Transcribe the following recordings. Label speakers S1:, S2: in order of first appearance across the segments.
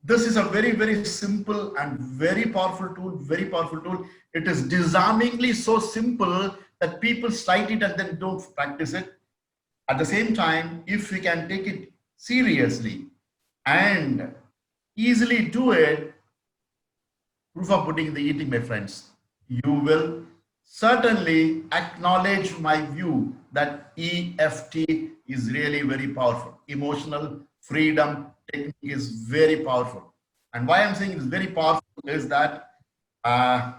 S1: This is a very, very simple and very powerful tool, very powerful tool. It is disarmingly so simple that people cite it and then don't practice it. At the same time, if we can take it seriously and easily do it, proof of putting in the eating, my friends, you will certainly acknowledge my view that EFT is really very powerful. Emotional freedom technique is very powerful. And why I'm saying it is very powerful is that uh,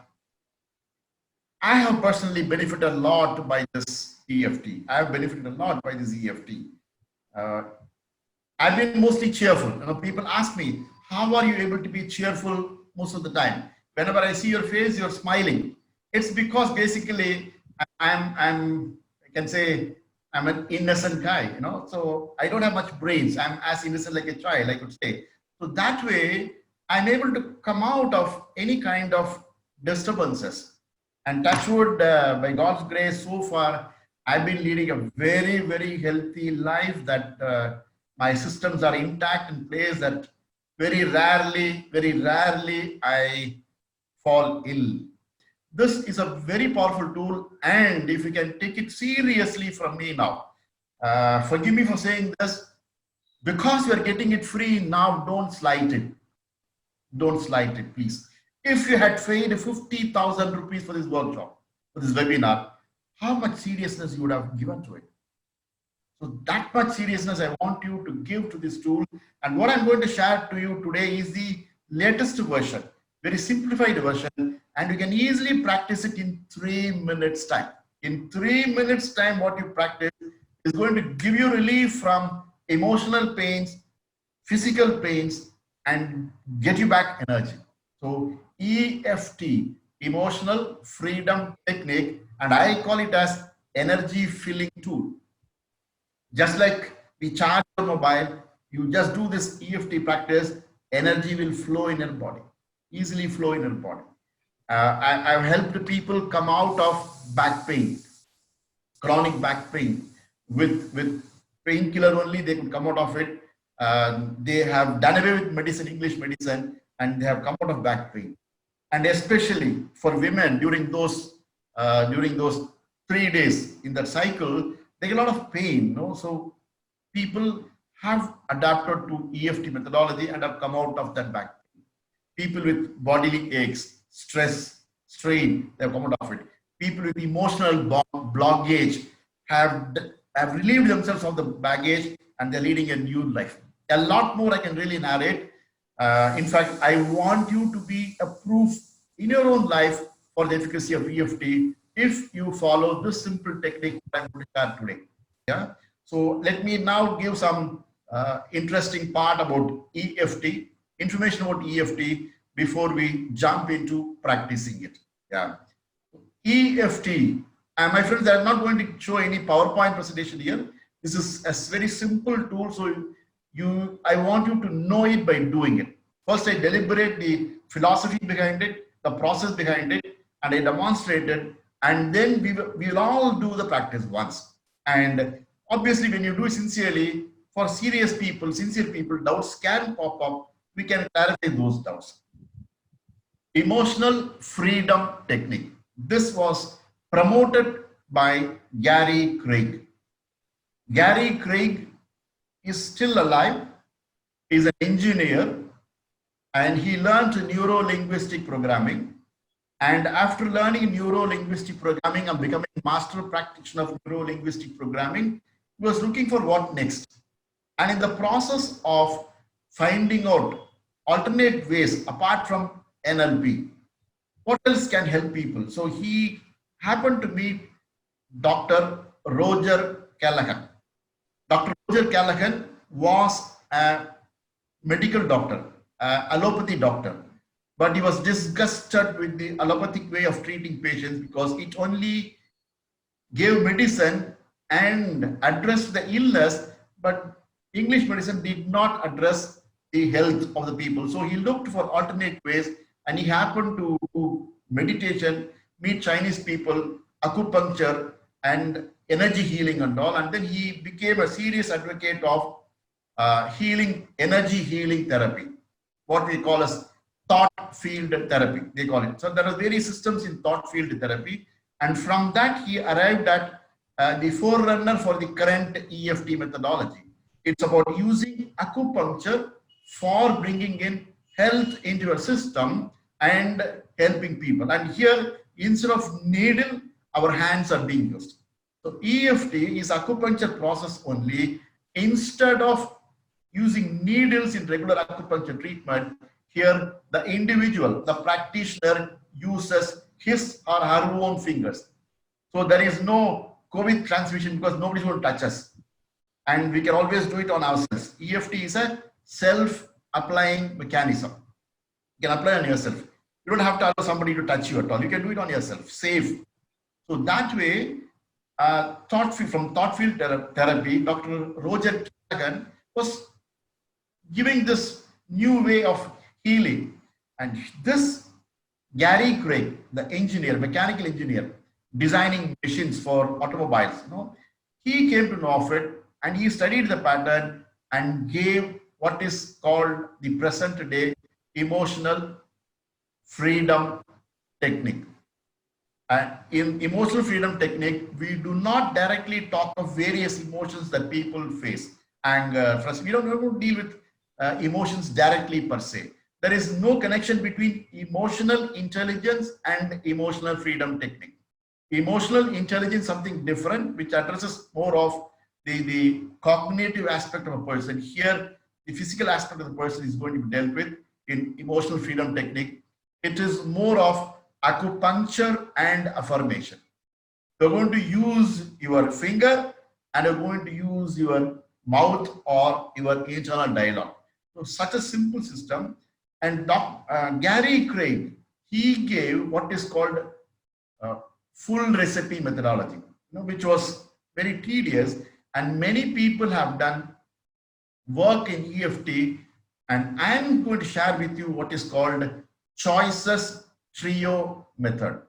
S1: I have personally benefited a lot by this EFT. I have benefited a lot by this EFT. Uh, I've been mostly cheerful. People ask me, how are you able to be cheerful most of the time? Whenever I see your face, you're smiling. It's because basically I can say I'm an innocent guy. So I don't have much brains. I'm as innocent like a child, I could say. So that way, I'm able to come out of any kind of disturbances. And touch wood, by God's grace, so far, I've been leading a very, very healthy life that my systems are intact in place, that very rarely I fall ill. This is a very powerful tool, and if you can take it seriously from me now, forgive me for saying this, because you are getting it free now, don't slight it. Don't slight it, please. If you had paid 50,000 rupees for this workshop, for this webinar, how much seriousness you would have given to it? So that much seriousness I want you to give to this tool. And what I'm going to share to you today is the latest version, very simplified version, and you can easily practice it in 3 minutes time. In 3 minutes time, what you practice is going to give you relief from emotional pains, physical pains, and get you back energy. So EFT, emotional freedom technique, and I call it as energy filling tool. Just like we charge your mobile, you just do this EFT practice, energy will flow in your body, easily flow in your body. I've helped people come out of back pain, chronic back pain. With painkiller only, they could come out of it. They have done away with medicine, English medicine, and they have come out of back pain. And especially for women during those 3 days in that cycle, they get a lot of pain. So people have adapted to EFT methodology and have come out of that back pain. People with bodily aches, stress, strain, they have come out of it. People with emotional blockage have relieved themselves of the baggage, and they're leading a new life. A lot more I can really narrate. In fact, I want you to be a proof in your own life for the efficacy of EFT if you follow this simple technique I'm going to share today. Yeah. So let me now give some interesting part about EFT, information about EFT before we jump into practicing it. Yeah. EFT. My friends, I'm not going to show any PowerPoint presentation here. This is a very simple tool. So I want you to know it by doing it. First, I deliberate the philosophy behind it, the process behind it, and I demonstrate it. And then we will all do the practice once. And obviously, when you do it sincerely, for serious people, sincere people, doubts can pop up. We can clarify those doubts. Emotional freedom technique. This was promoted by Gary Craig. Gary Craig is still alive. He's an engineer, and he learned neuro-linguistic programming. And after learning neuro-linguistic programming and becoming master practitioner of neuro-linguistic programming, he was looking for what next. And in the process of finding out alternate ways apart from NLP, what else can help people? So he happened to meet Dr. Roger Callahan. Dr. Roger Callahan was a medical doctor, allopathy doctor, but he was disgusted with the allopathic way of treating patients because it only gave medicine and addressed the illness, but English medicine did not address the health of the people. So he looked for alternate ways, and he happened to do meditation, meet Chinese people, acupuncture, and energy healing and all. And then he became a serious advocate of energy healing therapy. what we call as thought field therapy, they call it. So there are various systems in thought field therapy. And from that, he arrived at the forerunner for the current EFT methodology. It's about using acupuncture for bringing in health into your system and helping people. And here, instead of needle, our hands are being used. So EFT is acupuncture process only. Instead of using needles in regular acupuncture treatment, here the individual, the practitioner uses his or her own fingers. So there is no COVID transmission because nobody's going to touch us. And we can always do it on ourselves. EFT is a self-applying mechanism. You can apply on yourself. You don't have to allow somebody to touch you at all. You can do it on yourself, safe. So that way, from thought field therapy, Dr. Roger Tragan was giving this new way of healing. And this Gary Craig, the engineer, mechanical engineer, designing machines for automobiles, he came to know of it and he studied the pattern and gave what is called the present day emotional freedom technique. In emotional freedom technique, we do not directly talk of various emotions that people face. Anger, frustration, we don't deal with emotions directly per se. There is no connection between emotional intelligence and emotional freedom technique. Emotional intelligence is something different, which addresses more of the cognitive aspect of a person. Here, the physical aspect of the person is going to be dealt with in emotional freedom technique. It is more of acupuncture and affirmation. You're going to use your finger and you're going to use your mouth or your internal dialogue. So such a simple system. And Gary Craig, he gave what is called full recipe methodology, which was very tedious, and many people have done work in EFT, and I'm going to share with you what is called Choices Trio method.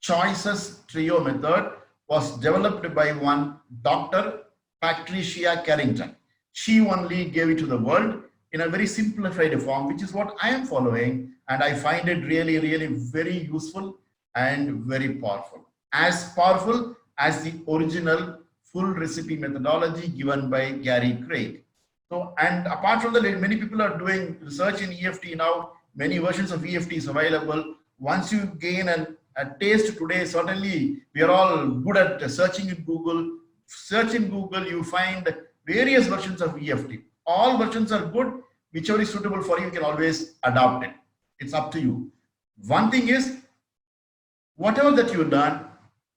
S1: Choices Trio method was developed by one Dr. Patricia Carrington. She only gave it to the world in a very simplified form, which is what I am following, and I find it really, really very useful and very powerful. As powerful as the original full recipe methodology given by Gary Craig. So, and apart from that, many people are doing research in EFT now. Many versions of EFT is available. Once you gain a taste today, certainly we are all good at searching in Google. Search in Google, you find various versions of EFT. All versions are good. Whichever is suitable for you, you can always adopt it. It's up to you. One thing is, whatever that you learn,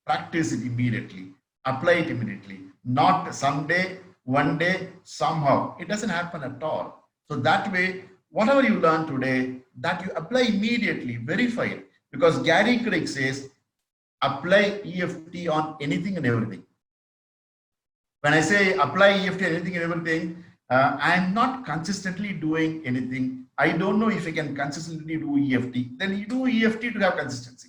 S1: practice it immediately. Apply it immediately. Not someday, one day, somehow. It doesn't happen at all. So that way, whatever you learn today, that you apply immediately, verify it. Because Gary Craig says, apply EFT on anything and everything. When I say apply EFT on anything and everything, I'm not consistently doing anything. I don't know if I can consistently do EFT. Then you do EFT to have consistency.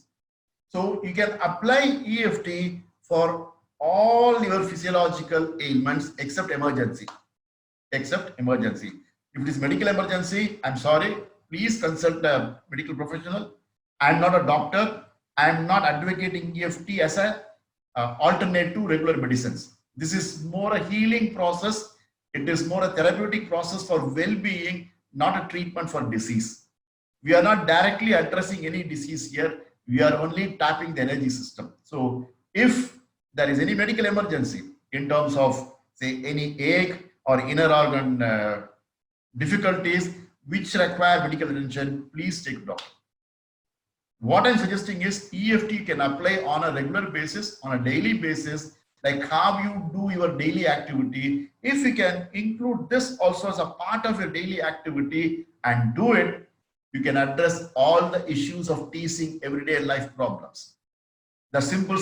S1: So you can apply EFT for all your physiological ailments except emergency. Except emergency. If it is medical emergency, I'm sorry, please consult a medical professional. I'm not a doctor. I'm not advocating EFT as an alternate to regular medicines. This is more a healing process. It is more a therapeutic process for well-being, not a treatment for disease. We are not directly addressing any disease here. We are only tapping the energy system. So if there is any medical emergency in terms of, say, any ache or inner organ difficulties which require medical attention, please take a doctor. What I'm suggesting is EFT can apply on a regular basis, on a daily basis, like how you do your daily activity. If you can include this also as a part of your daily activity and do it, you can address all the issues of teasing everyday life problems. The simple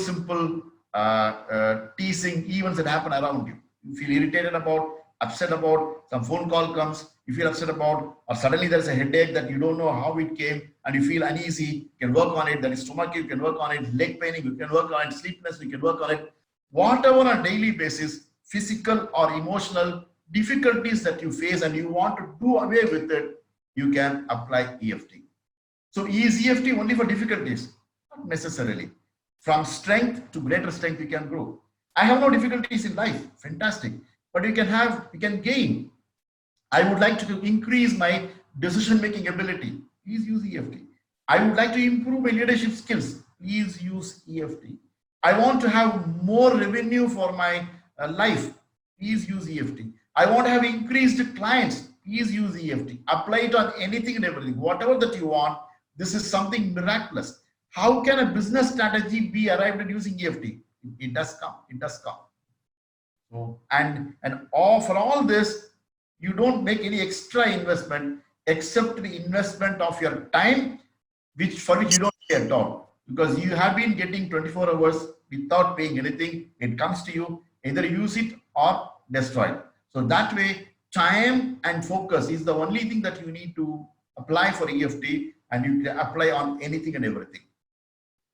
S1: teasing events that happen around you. You feel irritated about, upset about, some phone call comes, you feel upset about, or suddenly there's a headache that you don't know how it came and you feel uneasy, you can work on it. There is stomach, you can work on it. Leg pain, you can work on it. Sleepiness, you can work on it. Whatever on a daily basis, physical or emotional difficulties that you face and you want to do away with it, you can apply EFT. So is EFT only for difficulties? Not necessarily. From strength to greater strength, you can grow. I have no difficulties in life. Fantastic. But you can gain. I would like to increase my decision-making ability. Please use EFT. I would like to improve my leadership skills. Please use EFT. I want to have more revenue for my life. Please use EFT. I want to have increased clients. Please use EFT. Apply it on anything and everything. Whatever that you want, this is something miraculous. How can a business strategy be arrived at using EFT? It does come. It does come. So, and for all this, you don't make any extra investment except the investment of your time, for which you don't pay at all, because you have been getting 24 hours without paying anything. It comes to you, either use it or destroy it. So that way, time and focus is the only thing that you need to apply for EFT, and you can apply on anything and everything.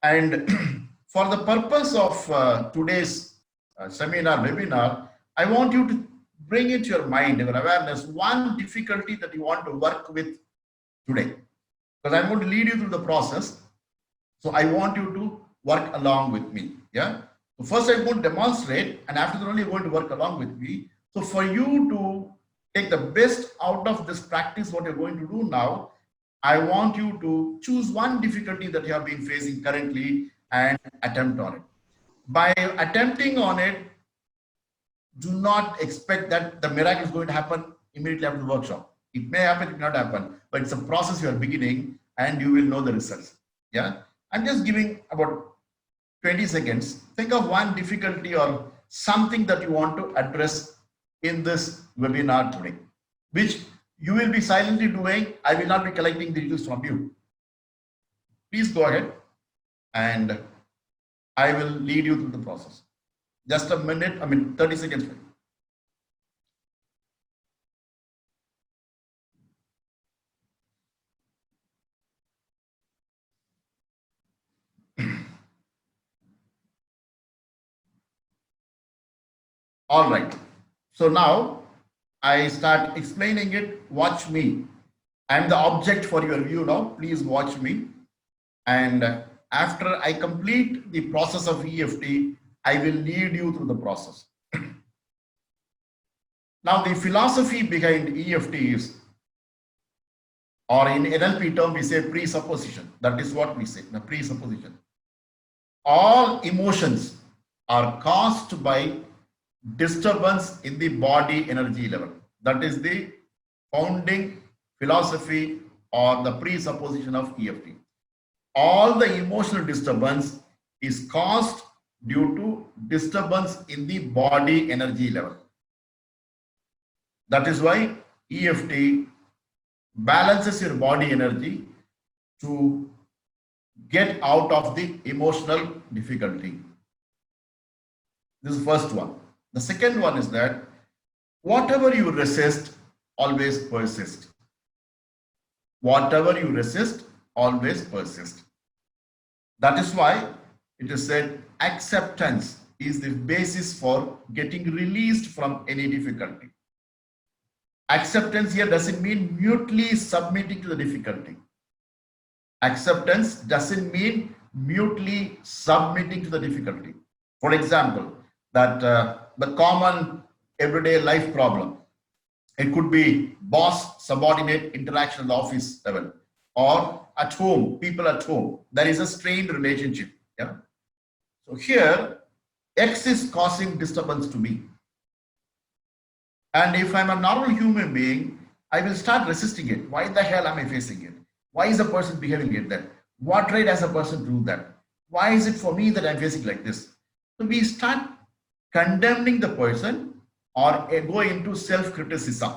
S1: And for the purpose of today's webinar, I want you to bring into your mind, your awareness, one difficulty that you want to work with today. Because I'm going to lead you through the process. So I want you to work along with me. Yeah. So first I'm going to demonstrate, and after that only you're going to work along with me. So for you to take the best out of this practice, what you're going to do now, I want you to choose one difficulty that you have been facing currently and attempt on it. By attempting on it, do not expect that the miracle is going to happen immediately after the workshop. It may happen, it may not happen, but it's a process you are beginning and you will know the results. Yeah. I'm just giving about 20 seconds. Think of one difficulty or something that you want to address in this webinar today, which you will be silently doing. I will not be collecting the details from you. Please go ahead and I will lead you through the process. Just a minute, 30 seconds. All right. So now I start explaining it. Watch me. I'm the object for your view now. Please watch me. And after I complete the process of EFT, I will lead you through the process. Now, the philosophy behind EFT is, or in NLP term, we say presupposition. That is what we say, the presupposition. All emotions are caused by disturbance in the body energy level. That is the founding philosophy or the presupposition of EFT. All the emotional disturbance is caused due to disturbance in the body energy level. That is why EFT balances your body energy to get out of the emotional difficulty. This is the first one. The second one is that whatever you resist always persists. Whatever you resist always persists. That is why it is said acceptance is the basis for getting released from any difficulty. Acceptance here doesn't mean mutely submitting to the difficulty. Acceptance doesn't mean mutely submitting to the difficulty. For example, that the common everyday life problem. It could be boss-subordinate interaction at the office level, or at home, people at home. There is a strained relationship. Yeah. So here, X is causing disturbance to me. And if I'm a normal human being, I will start resisting it. Why the hell am I facing it? Why is the person behaving like that? What right has a person to do that? Why is it for me that I'm facing like this? So we start condemning the person or go into self-criticism.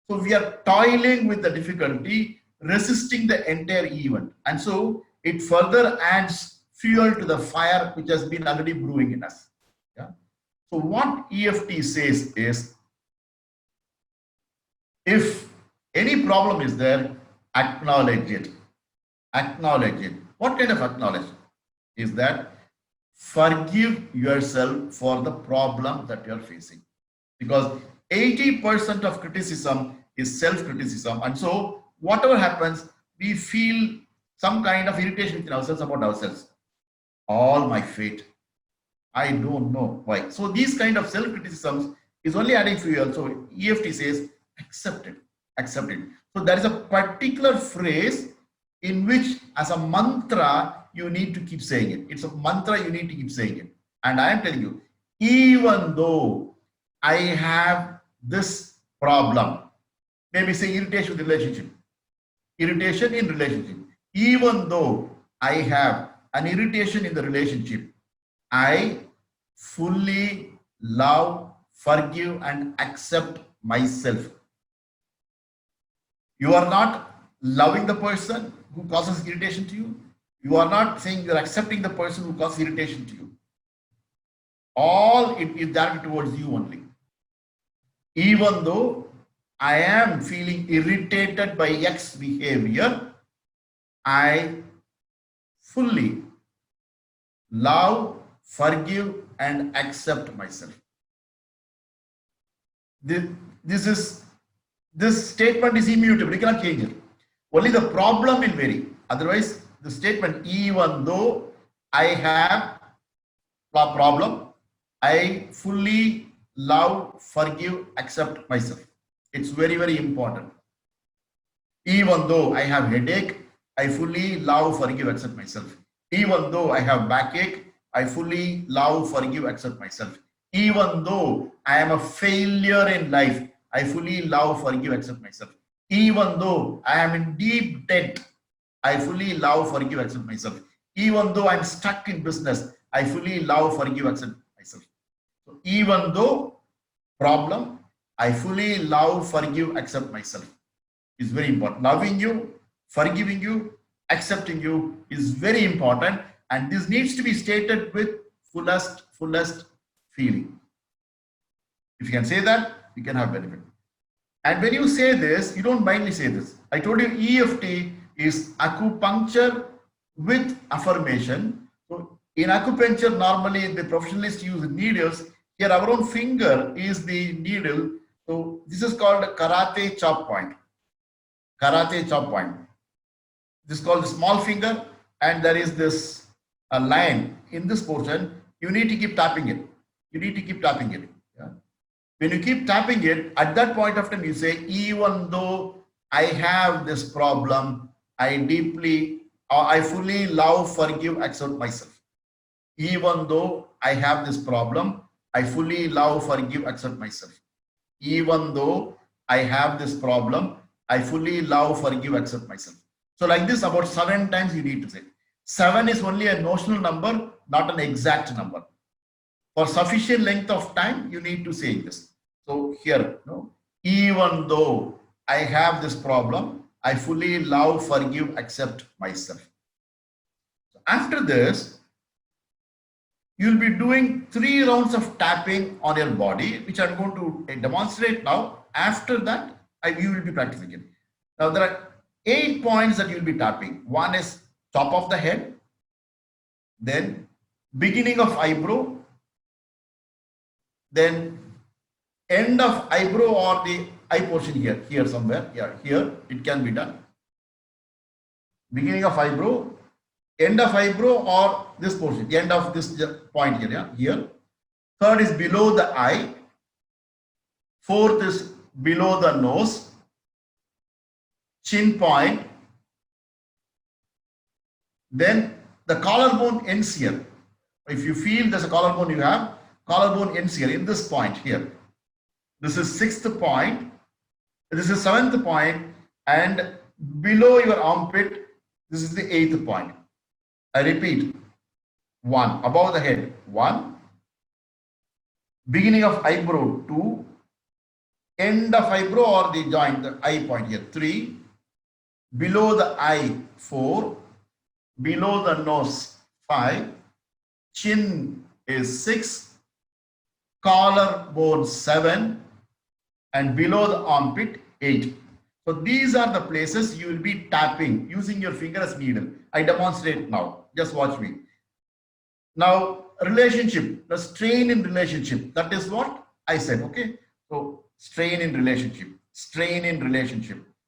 S1: So we are toiling with the difficulty, resisting the entire event. And so it further adds fuel to the fire which has been already brewing in us. Yeah? So what EFT says is, if any problem is there, acknowledge it. Acknowledge it. What kind of acknowledge? Is that forgive yourself for the problem that you're facing. Because 80% of criticism is self-criticism. And so whatever happens, we feel some kind of irritation within ourselves about ourselves. All my fate. I don't know why. So these kind of self-criticisms is only adding fuel. So EFT says, accept it, accept it. So there is a particular phrase in which as a mantra, you need to keep saying it. It's a mantra, you need to keep saying it. And I am telling you, even though I have this problem, maybe say irritation with relationship, irritation in relationship, even though I have an irritation in the relationship, I fully love, forgive, and accept myself. You are not loving the person who causes irritation to you. You are not saying you are accepting the person who causes irritation to you. All it is directed towards you only. Even though I am feeling irritated by X behavior, I fully love, forgive, and accept myself. This statement is immutable. You cannot change it. Only the problem will vary. Otherwise, the statement, even though I have a problem, I fully love, forgive, accept myself. It's very, very important. Even though I have headache, I fully love, forgive, accept myself. Even though I have backache, I fully love, forgive, accept myself. Even though I am a failure in life, I fully love, forgive, accept myself. Even though I am in deep debt, I fully love, forgive, accept myself. Even though I'm stuck in business, I fully love, forgive, accept myself. So even though problem, I fully love, forgive, accept myself. Is very important. Loving you, forgiving you, accepting you is very important, and this needs to be stated with fullest feeling. If you can say that, you can have benefit. And when you say this, you don't blindly say this. I told you EFT is acupuncture with affirmation. So in acupuncture, normally the professionalists use needles. Here our own finger is the needle. So this is called karate chop point. Karate chop point. This is called the small finger, and there is this line in this portion. You need to keep tapping it. You need to keep tapping it. Yeah? When you keep tapping it, at that point of time, you say, even though I have this problem, I fully love, forgive, accept myself. Even though I have this problem, I fully love, forgive, accept myself. Even though I have this problem, I fully love, forgive, accept myself. So like this, about 7 times you need to say. 7 is only a notional number, not an exact number. For sufficient length of time, you need to say this. So here, even though I have this problem, I fully love, forgive, accept myself. So after this, you'll be doing 3 rounds of tapping on your body, which I'm going to demonstrate now. After that, you will be practicing it. Now there are 8 points that you'll be tapping. One is top of the head, then beginning of eyebrow, then end of eyebrow or the eye portion here somewhere. Yeah, here it can be done. Beginning of eyebrow, end of eyebrow, or this portion, the end of this point here. Yeah, here. Third is below the eye. Fourth is below the nose, chin point. Then the collarbone ends here. If you feel there's a collarbone, you have collarbone ends here in this point here. This is 6th point. This is 7th point, and below your armpit, this is the 8th point. I repeat, 1 above the head, 1, beginning of eyebrow, 2, end of eyebrow or the joint, the eye point here, 3, below the eye, 4, below the nose, 5, chin is 6, collarbone 7, and below the armpit 8. So these are the places you will be tapping using your finger as needle. I demonstrate now. Just watch me. Now, relationship, the strain in relationship. That is what I said. Okay. So strain in relationship, strain in relationship.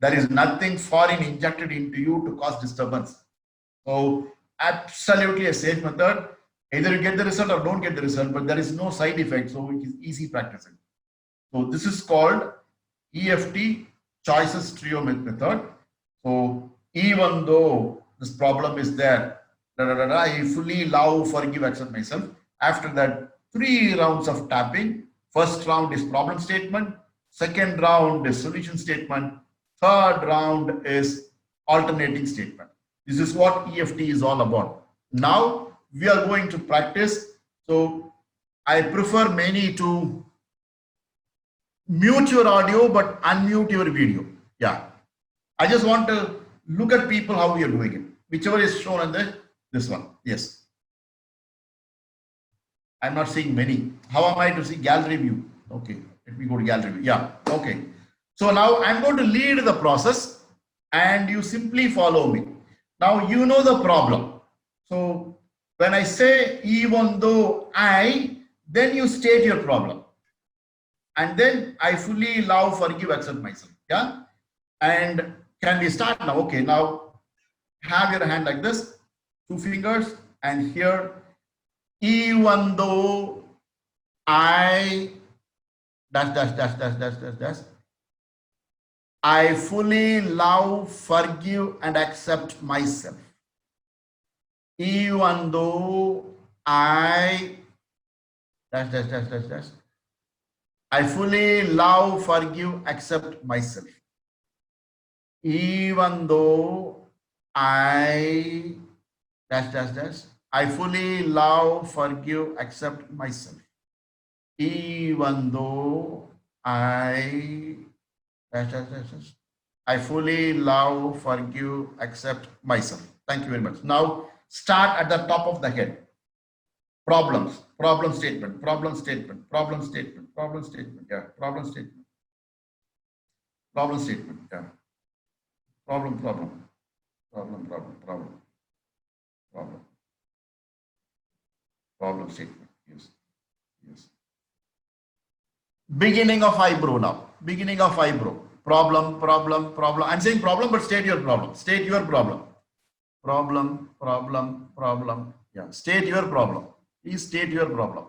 S1: There is nothing foreign injected into you to cause disturbance. So absolutely a safe method. Either you get the result or don't get the result, but there is no side effect. So it is easy practicing. So this is called EFT choices trio method. So even though this problem is there, I fully love, forgive, accept myself. After that, 3 rounds of tapping. First round is problem statement. Second round is solution statement. Third round is alternating statement. This is what EFT is all about. Now we are going to practice. So I prefer many to mute your audio but unmute your video. Yeah, I just want to look at people how you're doing it, whichever is shown on this one. Yes, I'm not seeing many. How am I to see gallery view? Okay, let me go to gallery view. Yeah, okay. So now I'm going to lead the process and you simply follow me. Now you know the problem. So when I say even though then you state your problem. And then I fully love, forgive, accept myself. Yeah. And can we start now? Okay. Now have your hand like this, 2 fingers, and here, even though I I fully love, forgive, and accept myself. Even though I I fully love, forgive, accept myself. Even though I I fully love, forgive, accept myself. Even though I fully love, forgive, accept myself. Thank you very much. Now start at the top of the head. Problems, problem statement, problem statement, problem statement, problem statement, yeah, problem statement, problem statement, yeah, problem, problem, problem, problem, problem, problem, problem statement, yes, yes. Beginning of eyebrow now, beginning of eyebrow, problem, problem, problem. I'm saying problem, but state your problem, state your problem, problem, problem, problem, yeah, state your problem. Please state your problem.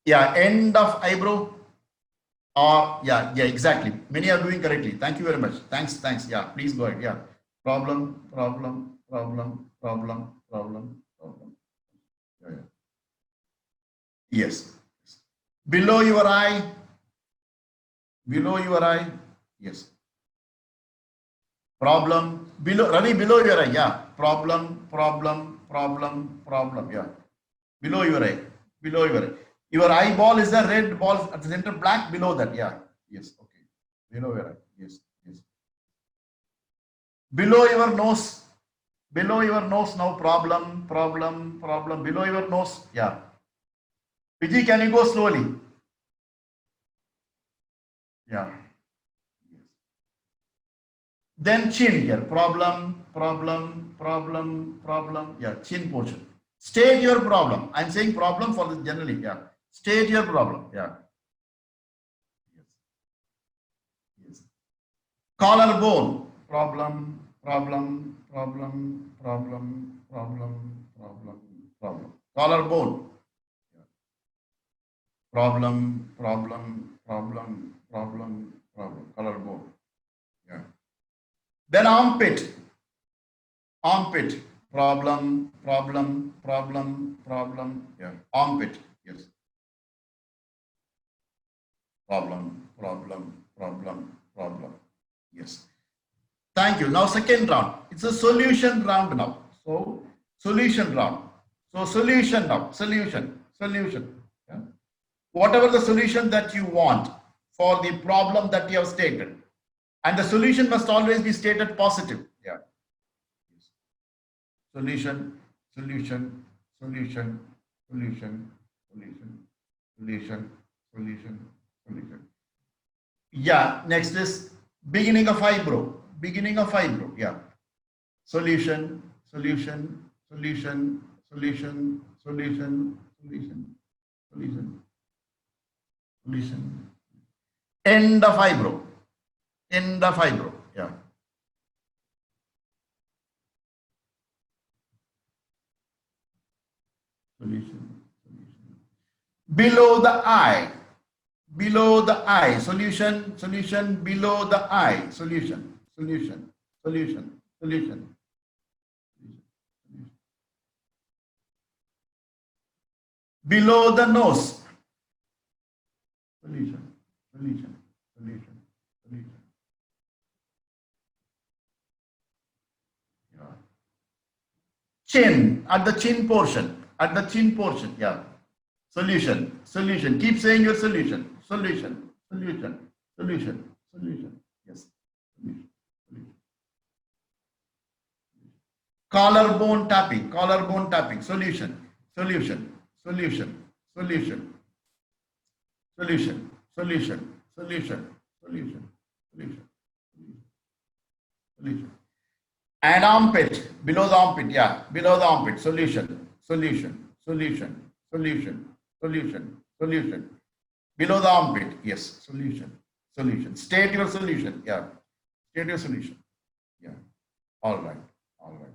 S1: Yeah, end of eyebrow. Or yeah, exactly. Many are doing correctly. Thank you very much. Thanks. Yeah, please go ahead. Yeah. Problem, problem, problem, problem, problem, problem. Yeah. Yes. Below your eye. Below your eye. Yes. Problem. Below Ravi, below your eye. Yeah. Problem, problem, problem, problem. Yeah. Below your eye. Below your eye. Your eyeball is the red ball at the center, black below that. Yeah. Yes. Okay. Below your eye. Yes. Yes. Below your nose. Below your nose now. Problem, problem, problem. Below your nose. Yeah. Vijay, can you go slowly? Yeah. Then chin here. Problem, problem, problem, problem. Yeah. Chin portion. State your problem. I'm saying problem for the generally. Yeah. State your problem. Yeah. Yes. Collarbone. Problem, problem, problem, problem, problem, problem, problem. Collarbone. Problem, problem, problem, problem, problem. Collarbone. Yeah. Then armpit. Armpit. Problem, problem, problem, problem. Yeah. Armpit. Yes. Problem, problem, problem, problem. Yes. Thank you. Now, second round. It's a solution round now. So, solution round. So, solution now. Solution. Yeah. Whatever the solution that you want for the problem that you have stated. And the solution must always be stated positive. Yeah. Solution, solution, solution, solution, solution, solution, solution, solution. Yeah, next is beginning of eyebrow. Beginning of eyebrow. Yeah. Solution, solution, solution, solution, solution, solution, solution. solution. End of eyebrow. End of eyebrow. Yeah. Solution. Below the eye. Below the eye. Solution. Solution. Below the eye. Solution. Solution. Solution. Solution. Below the nose. Solution. Solution. Solution. Solution. Yeah. Chin. At the chin portion. At the chin portion. Yeah. Solution. Solution. Keep saying your solution. Solution. Solution. Solution. Solution. Yes. Solution. Solution. Collarbone tapping. Collarbone tapping. Solution. Solution. Solution. Solution. Solution. Solution. Solution. Solution. Solution. Solution. And armpit. Below the armpit. Yeah. Below the armpit. Solution. Solution. Solution. Solution. Solution. Solution. Below the armpit. Yes. Solution. Solution. State your solution. Yeah. State your solution. Yeah. All right. All right.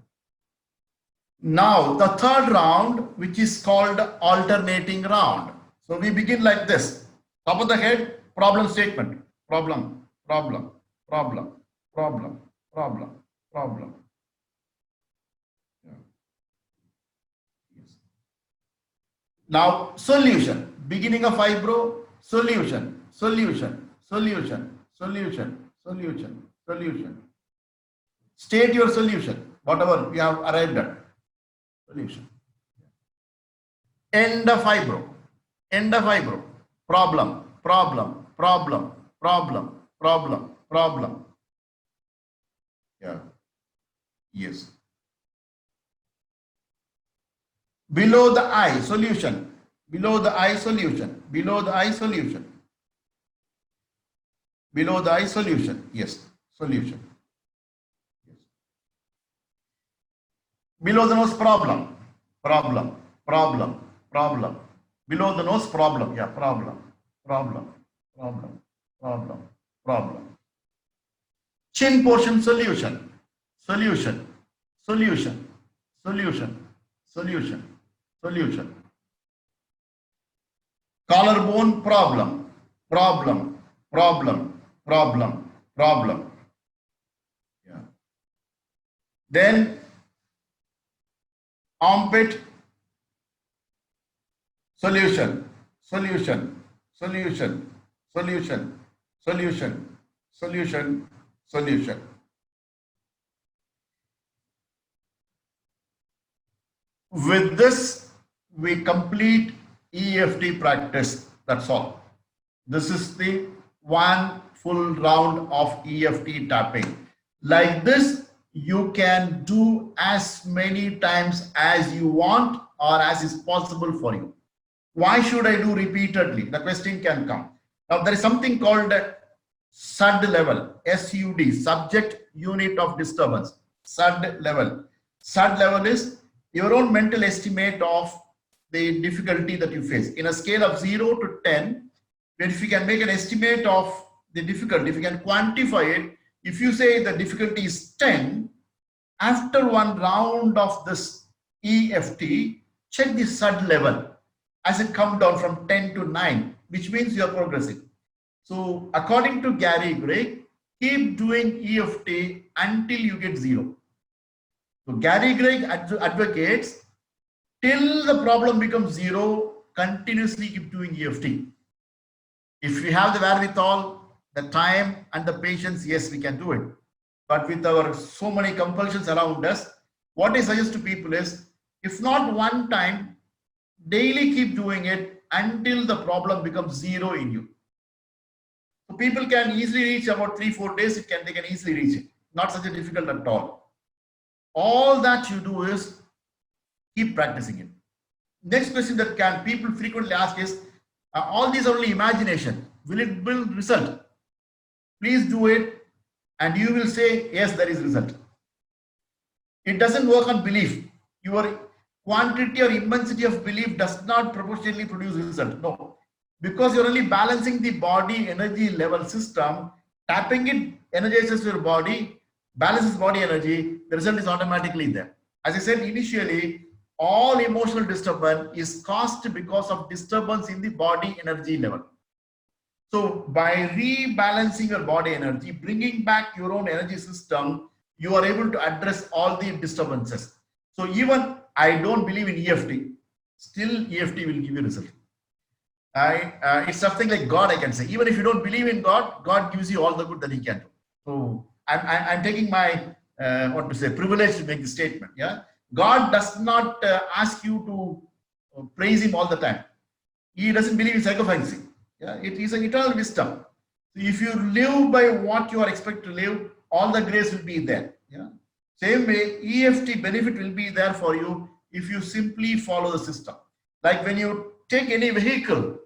S1: Now the third round, which is called alternating round. So we begin like this. Top of the head, problem statement. Problem. Problem. Problem. Problem. Problem. Problem. Yeah. Yes. Now solution. Beginning of eyebrow. Solution. Solution. Solution. Solution. Solution. Solution. State your solution. Whatever you have arrived at. Solution. End of eyebrow. End of eyebrow. Problem. Problem. Problem. Problem. Problem. Problem. Yeah. Yes. Below the eye. Solution. Below the eye. Solution. Below the eye. Solution. Below the eye. Solution. Yes. Solution. Below the nose, problem, problem, problem, problem. Below the nose, problem. Yeah, problem, problem, problem, problem, problem. Chin portion, solution, solution, solution, solution, solution, solution. Collarbone, problem, problem, problem, problem, problem. Yeah. Then armpit, solution, solution, solution, solution, solution, solution, solution. With this, we complete EFT practice. That's all. This is the one full round of EFT tapping. Like this, you can do as many times as you want or as is possible for you. Why should I do repeatedly? The question can come. Now there is something called SUD level, SUD, subject unit of disturbance, SUD level. SUD level is your own mental estimate of the difficulty that you face. In a scale of 0 to 10, if you can make an estimate of the difficulty, if you can quantify it, if you say the difficulty is 10, after one round of this EFT, check the SUD level as it comes down from 10 to 9, which means you are progressing. So according to Gary Gregg, keep doing EFT until you get 0. So Gary Gregg advocates till the problem becomes 0, continuously keep doing EFT. If we have the wherewithal, the time and the patience, yes, we can do it. But with our so many compulsions around us, what I suggest to people is, if not one time, daily keep doing it until the problem becomes 0 in you. So people can easily reach about 3-4 days, they can easily reach it. Not such a difficult at all. All that you do is keep practicing it. Next question that people frequently ask is, all these are only imagination. Will it build result? Please do it and you will say, yes, there is result. It doesn't work on belief. Your quantity or immensity of belief does not proportionally produce result. No. Because you're only balancing the body energy level system, tapping it energizes your body, balances body energy, the result is automatically there. As I said initially, all emotional disturbance is caused because of disturbance in the body energy level. So by rebalancing your body energy, bringing back your own energy system, you are able to address all the disturbances. So even I don't believe in EFT, still EFT will give you result. It's something like God, I can say. Even if you don't believe in God, God gives you all the good that He can do. So I'm taking my what to say privilege to make the statement. Yeah, God does not ask you to praise Him all the time. He doesn't believe in sacrificing. Yeah, it is an eternal wisdom. So if you live by what you are expected to live, all the grace will be there. Yeah. Same way, EFT benefit will be there for you if you simply follow the system. Like when you take any vehicle,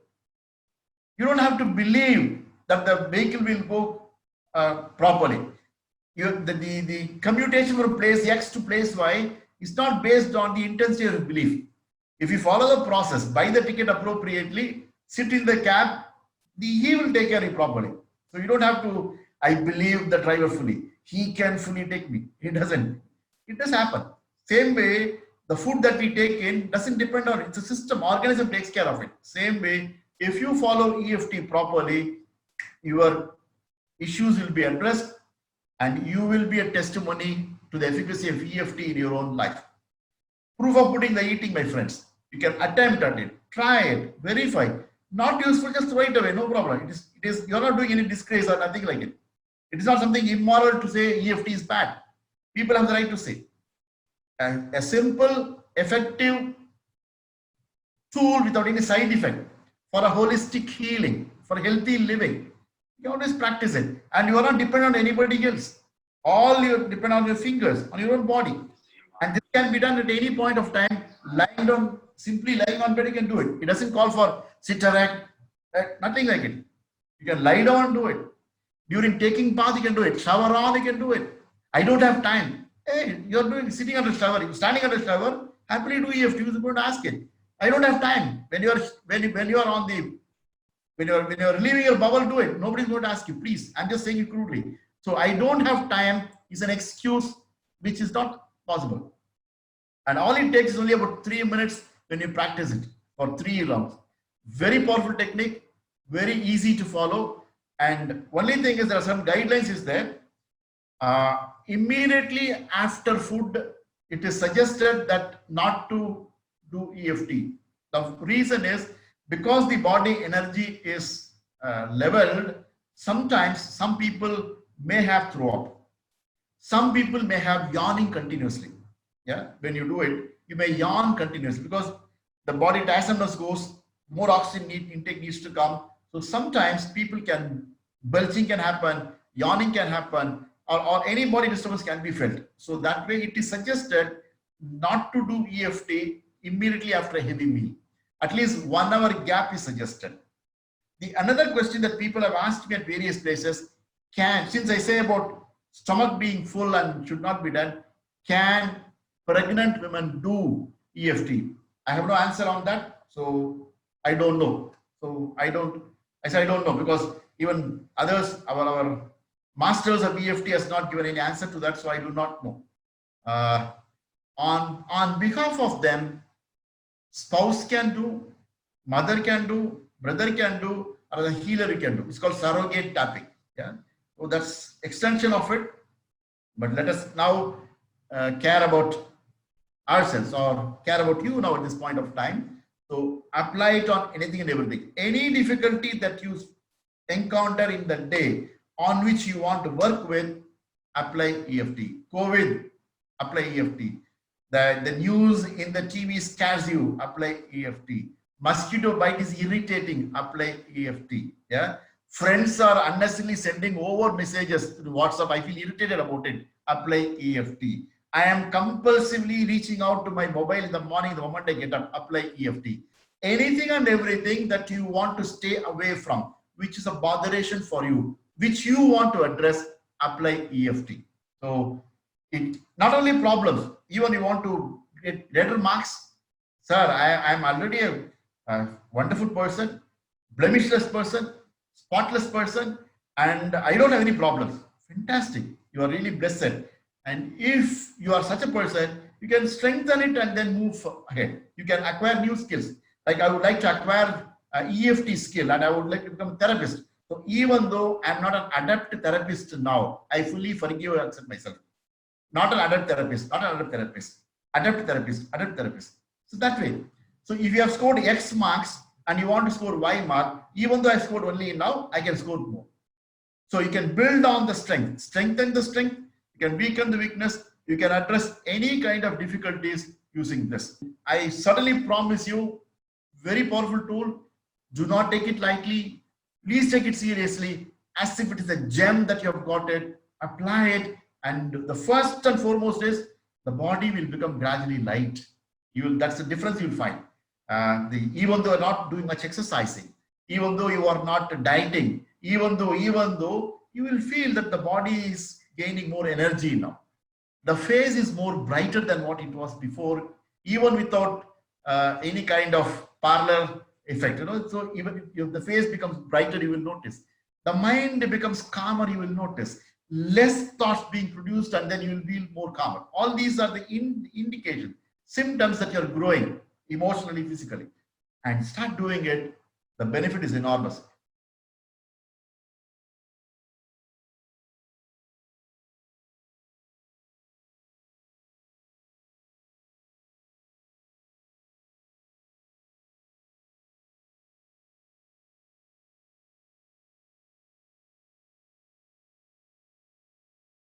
S1: you don't have to believe that the vehicle will go properly. The commutation from place X to place Y is not based on the intensity of belief. If you follow the process, buy the ticket appropriately, sit in the cab, he will take care of you properly. So you don't have to, I believe the driver fully. He can fully take me. He doesn't. It does happen. Same way, the food that we take in doesn't depend on it. It's a system. Organism takes care of it. Same way, if you follow EFT properly, your issues will be addressed and you will be a testimony to the efficacy of EFT in your own life. Proof of putting the eating, my friends. You can attempt at it, try it, verify. Not useful, just throw it away, no problem. It is you're not doing any disgrace or nothing like it. It is not something immoral to say EFT is bad. People have the right to say. And a simple, effective tool without any side effect for a holistic healing, for healthy living. You always practice it. And you are not dependent on anybody else. All you depend on your fingers, on your own body. And this can be done at any point of time, lying down, simply lying on bed, you can do it. It doesn't call for sit erect, nothing like it. You can lie down and do it. During taking bath, you can do it. Shower on, you can do it. I don't have time. Hey, you're doing sitting under shower, you're standing under shower, happily do EFT, you're going to ask it. I don't have time. When you're on the when you're relieving your bowel, do it. Nobody's going to ask you, please. I'm just saying it crudely. So I don't have time is an excuse which is not possible. And all it takes is only about 3 minutes when you practice it for 3 rounds. Very powerful technique, very easy to follow. And only thing is there are some guidelines is there. Immediately after food, it is suggested that not to do EFT. The reason is because the body energy is leveled, sometimes some people may have throw up. Some people may have yawning continuously. Yeah, when you do it, you may yawn continuously because the body tiredness goes, more oxygen intake needs to come. So sometimes people can, belching can happen, yawning can happen, or any body disturbance can be felt. So that way it is suggested not to do EFT immediately after a heavy meal. At least 1 hour gap is suggested. The another question that people have asked me at various places, since I say about stomach being full and should not be done, can pregnant women do EFT? I have no answer on that, so I don't know. So I said I don't know because even others, our masters of EFT has not given any answer to that, so I do not know. On behalf of them, spouse can do, mother can do, brother can do, or the healer can do. It's called surrogate tapping. Yeah. So that's extension of it. But let us now care about ourselves or care about you now at this point of time. So apply it on anything and everything. Any difficulty that you encounter in the day on which you want to work with, apply EFT. COVID, apply EFT. The news in the TV scares you, apply EFT. Mosquito bite is irritating, apply EFT. Yeah. Friends are unnecessarily sending over messages through WhatsApp. I feel irritated about it, apply EFT. I am compulsively reaching out to my mobile in the morning, the moment I get up, apply EFT. Anything and everything that you want to stay away from, which is a botheration for you, which you want to address, apply EFT. So it not only problems, even you want to get better marks. Sir, I am already a wonderful person. blemishless person, spotless person, and I don't have any problems. Fantastic. You are really blessed. And if you are such a person, you can strengthen it and then move ahead. You can acquire new skills. Like I would like to acquire EFT skill and I would like to become a therapist. So even though I'm not an adept therapist now, I fully forgive and accept myself. Not an adept therapist, not an adept therapist, adept therapist, adept therapist. So that way. So if you have scored X marks and you want to score Y mark, even though I scored only now, I can score more. So you can build on the strength, strengthen the strength, you can weaken the weakness, you can address any kind of difficulties using this. I certainly promise you, very powerful tool. Do not take it lightly. Please take it seriously as if it is a gem that you have got it. Apply it. And the first and foremost is the body will become gradually light. That's the difference you'll find. Even though you're not doing much exercising, even though you are not dieting, even though you will feel that the body is gaining more energy now. The face is more brighter than what it was before, even without any kind of parlor effect. So even if the face becomes brighter, you will notice. The mind becomes calmer, you will notice. Less thoughts being produced, and then you will feel more calmer. All these are the indication, symptoms that you're growing emotionally, physically. And start doing it. The benefit is enormous.